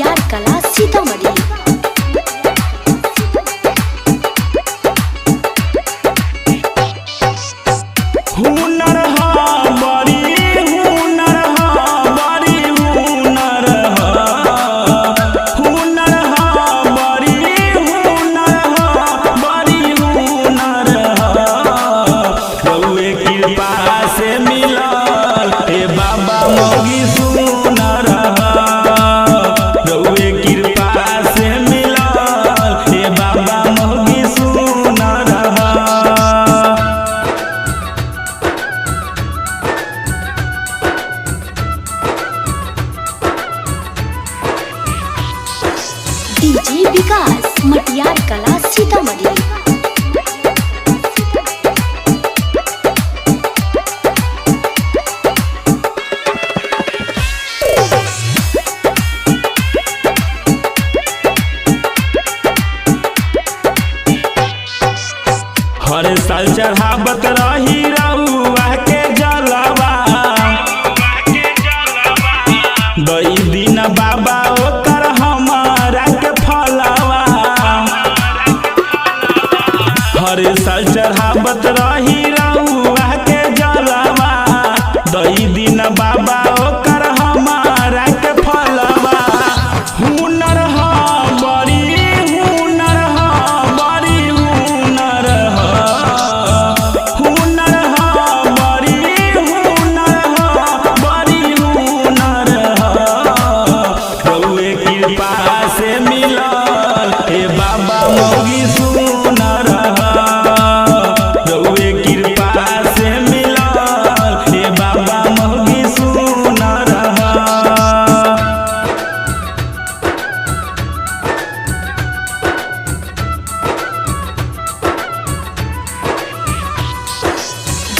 मटियार कला सीतामढ़ी। डीजे विकास मटियार कला सीतामढ़ी। हर साल चढ़ावत रही रउआ के जलवा, दई दिन बाबा ओकर हमारा के फलवा। हर साल चढ़ावत रही रउआ के जलवा, दई दिन बाबा ओकर हमारा के फलवा। हुनर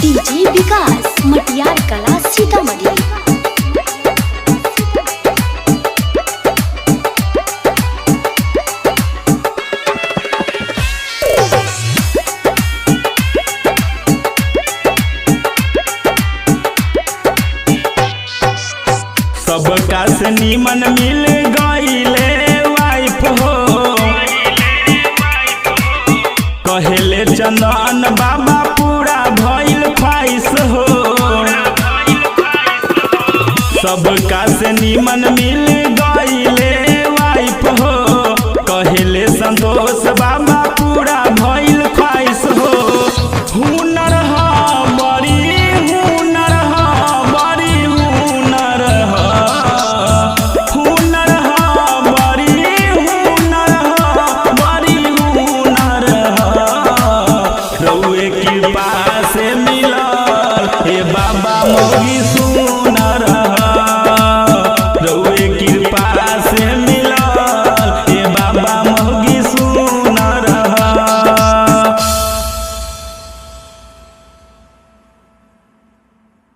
डीजे विकास मटियार कला सीतामढ़ी। सबका से नीमन मिल गईले वाइफ हो, कहेले चंदन बाबा पूरा भइल ख्वाहिश हो। सबका से नीमन मिल